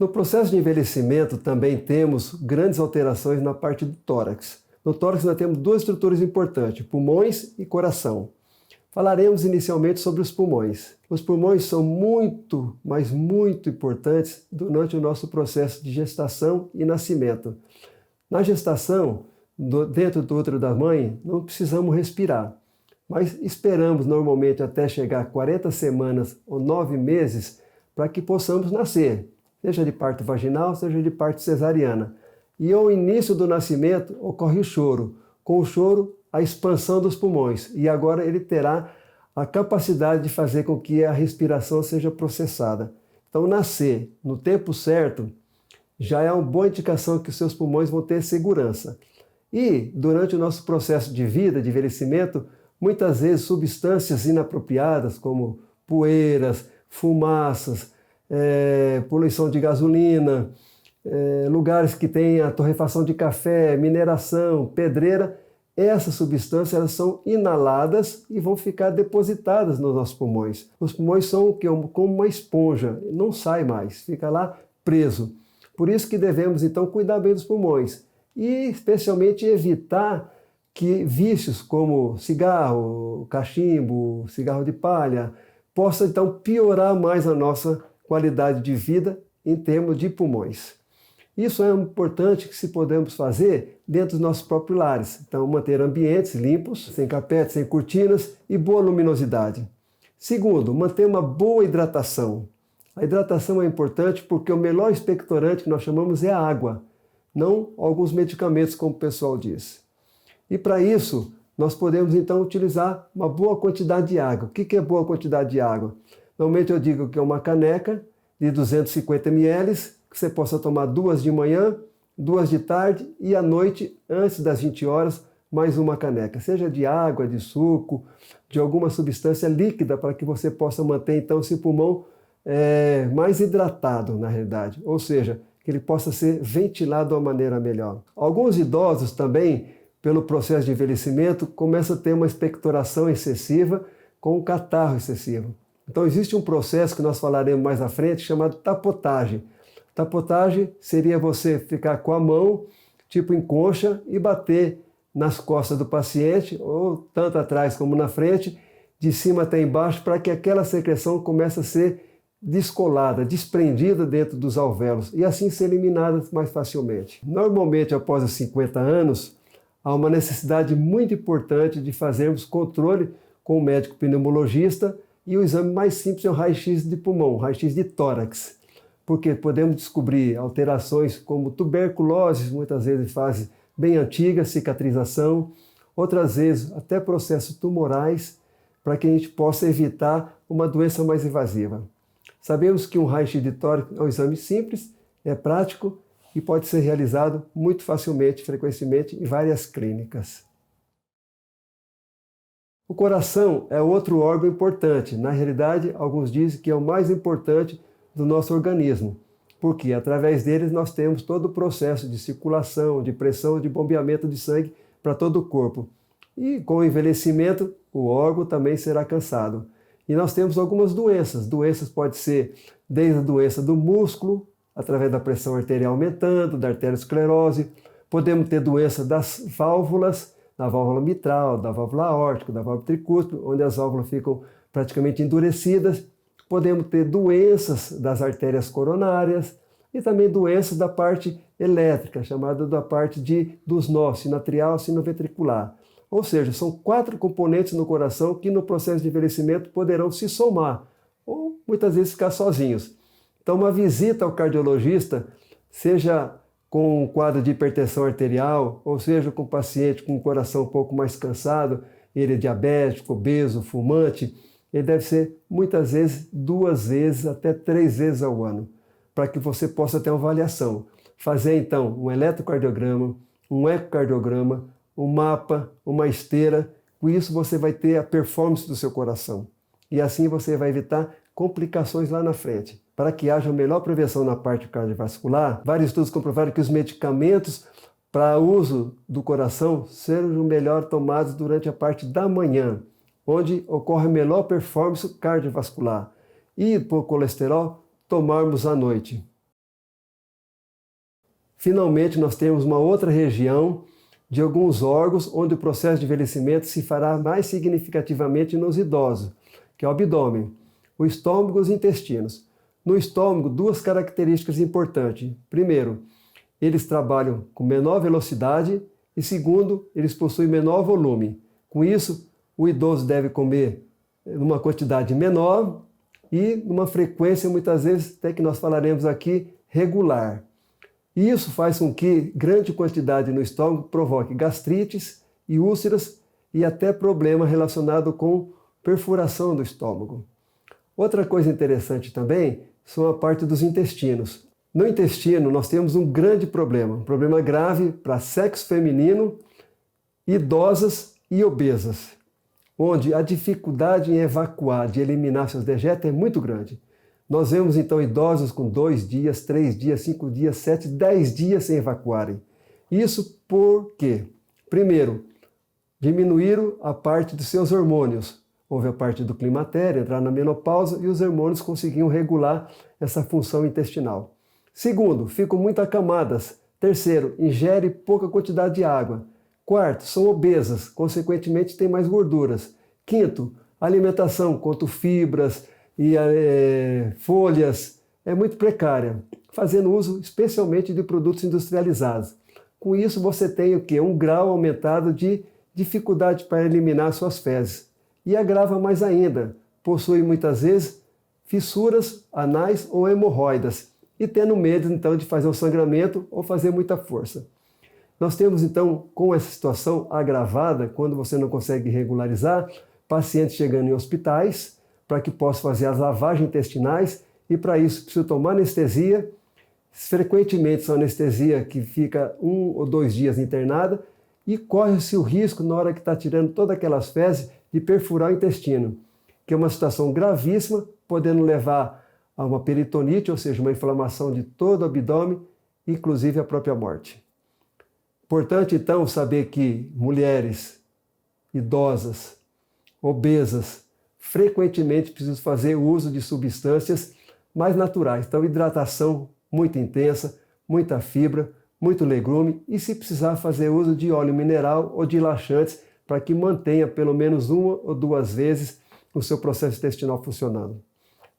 No processo de envelhecimento também temos grandes alterações na parte do tórax. No tórax nós temos duas estruturas importantes, pulmões e coração. Falaremos inicialmente sobre os pulmões. Os pulmões são muito, mas muito importantes durante o nosso processo de gestação e nascimento. Na gestação, dentro do útero da mãe, não precisamos respirar, mas esperamos normalmente até chegar a 40 semanas ou 9 meses para que possamos nascer, seja de parto vaginal, seja de parto cesariana. E ao início do nascimento ocorre o choro. Com o choro, a expansão dos pulmões. E agora ele terá a capacidade de fazer com que a respiração seja processada. Então, nascer no tempo certo já é uma boa indicação que os seus pulmões vão ter segurança. E, durante o nosso processo de vida, de envelhecimento, muitas vezes substâncias inapropriadas, como poeiras, fumaças, poluição de gasolina, lugares que têm a torrefação de café, mineração, pedreira, essas substâncias elas são inaladas e vão ficar depositadas nos nossos pulmões. Os pulmões são como uma esponja, não sai mais, fica lá preso. Por isso que devemos então cuidar bem dos pulmões e especialmente evitar que vícios como cigarro, cachimbo, cigarro de palha, possa então piorar mais a nossa qualidade de vida em termos de pulmões. Isso é importante que se podemos fazer dentro dos nossos próprios lares. Então, manter ambientes limpos, sem carpetes, sem cortinas e boa luminosidade. Segundo, manter uma boa hidratação. A hidratação é importante porque o melhor expectorante que nós chamamos é a água, não alguns medicamentos, como o pessoal diz. E para isso, nós podemos então utilizar uma boa quantidade de água. O que é boa quantidade de água? Normalmente eu digo que é uma caneca de 250 ml, que você possa tomar 2 de manhã, 2 de tarde e à noite, antes das 20 horas, mais uma caneca. Seja de água, de suco, de alguma substância líquida para que você possa manter então esse pulmão mais hidratado, na realidade. Ou seja, que ele possa ser ventilado de uma maneira melhor. Alguns idosos também, pelo processo de envelhecimento, começam a ter uma expectoração excessiva com um catarro excessivo. Então existe um processo que nós falaremos mais à frente chamado tapotagem. Tapotagem seria você ficar com a mão, tipo em concha, e bater nas costas do paciente, ou tanto atrás como na frente, de cima até embaixo, para que aquela secreção comece a ser descolada, desprendida dentro dos alvéolos, e assim ser eliminada mais facilmente. Normalmente, após os 50 anos, há uma necessidade muito importante de fazermos controle com o médico pneumologista, e o exame mais simples é o raio-x de pulmão, o raio-x de tórax, porque podemos descobrir alterações como tuberculose, muitas vezes em fase bem antiga, cicatrização, outras vezes até processos tumorais, para que a gente possa evitar uma doença mais invasiva. Sabemos que um raio-x de tórax é um exame simples, é prático e pode ser realizado muito facilmente, frequentemente, em várias clínicas. O coração é outro órgão importante. Na realidade, alguns dizem que é o mais importante do nosso organismo, porque através deles nós temos todo o processo de circulação, de pressão, de bombeamento de sangue para todo o corpo. E com o envelhecimento, o órgão também será cansado. E nós temos algumas doenças. Doenças pode ser desde a doença do músculo, através da pressão arterial aumentando, da arteriosclerose. Podemos ter doença das válvulas, da válvula mitral, da válvula aórtica, da válvula tricúspide, onde as válvulas ficam praticamente endurecidas. Podemos ter doenças das artérias coronárias e também doenças da parte elétrica, chamada da parte dos nós, sinoatrial, sinoventricular. Ou seja, são 4 componentes no coração que no processo de envelhecimento poderão se somar ou muitas vezes ficar sozinhos. Então uma visita ao cardiologista, seja com um quadro de hipertensão arterial, ou seja com um paciente com o coração um pouco mais cansado, ele é diabético, obeso, fumante, ele deve ser muitas vezes 2 vezes até 3 vezes ao ano, para que você possa ter uma avaliação. Fazer então um eletrocardiograma, um ecocardiograma, um mapa, uma esteira. Com isso você vai ter a performance do seu coração. E assim você vai evitar complicações lá na frente. Para que haja melhor prevenção na parte cardiovascular, vários estudos comprovaram que os medicamentos para uso do coração sejam melhor tomados durante a parte da manhã, onde ocorre a melhor performance cardiovascular. E por colesterol, tomarmos à noite. Finalmente, nós temos uma outra região de alguns órgãos onde o processo de envelhecimento se fará mais significativamente nos idosos, que é o abdômen, o estômago e os intestinos. No estômago, duas características importantes. Primeiro, eles trabalham com menor velocidade e segundo, eles possuem menor volume. Com isso, o idoso deve comer numa quantidade menor e numa frequência, muitas vezes, até que nós falaremos aqui, regular. Isso faz com que grande quantidade no estômago provoque gastrites e úlceras e até problema relacionado com perfuração do estômago. Outra coisa interessante também são a parte dos intestinos. No intestino nós temos um grande problema, um problema grave para sexo feminino, idosas e obesas, onde a dificuldade em evacuar, de eliminar seus dejetos é muito grande. Nós vemos então idosos com 2 dias, 3 dias, 5 dias, 7, 10 dias sem evacuarem. Isso por quê? Primeiro, diminuíram a parte dos seus hormônios. Houve a parte do climatério, entrar na menopausa e os hormônios conseguiam regular essa função intestinal. Segundo, ficam muito acamadas. Terceiro, ingere pouca quantidade de água. Quarto, são obesas, consequentemente têm mais gorduras. Quinto, alimentação quanto fibras e folhas é muito precária, fazendo uso especialmente de produtos industrializados. Com isso você tem o quê? Um grau aumentado de dificuldade para eliminar suas fezes. E agrava mais ainda, possui muitas vezes fissuras anais ou hemorroidas e tendo medo então de fazer um sangramento ou fazer muita força. Nós temos então, com essa situação agravada, quando você não consegue regularizar, pacientes chegando em hospitais para que possa fazer as lavagens intestinais e para isso precisa tomar anestesia. Frequentemente são anestesia que fica 1 ou 2 dias internada e corre-se o risco, na hora que está tirando todas aquelas fezes, de perfurar o intestino, que é uma situação gravíssima, podendo levar a uma peritonite, ou seja, uma inflamação de todo o abdômen, inclusive a própria morte. Importante, então, saber que mulheres idosas, obesas, frequentemente precisam fazer uso de substâncias mais naturais. Então, hidratação muito intensa, muita fibra, muito legume e, se precisar, fazer uso de óleo mineral ou de laxantes para que mantenha pelo menos 1 ou 2 vezes o seu processo intestinal funcionando.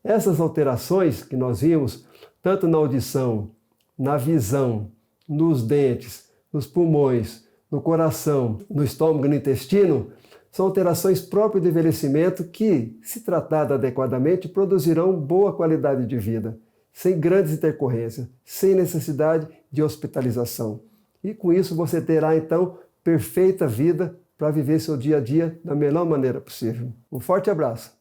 Essas alterações que nós vimos, tanto na audição, na visão, nos dentes, nos pulmões, no coração, no estômago e no intestino, são alterações próprias do envelhecimento que, se tratadas adequadamente, produzirão boa qualidade de vida, sem grandes intercorrências, sem necessidade de hospitalização. E com isso você terá então perfeita vida para viver seu dia a dia da melhor maneira possível. Um forte abraço!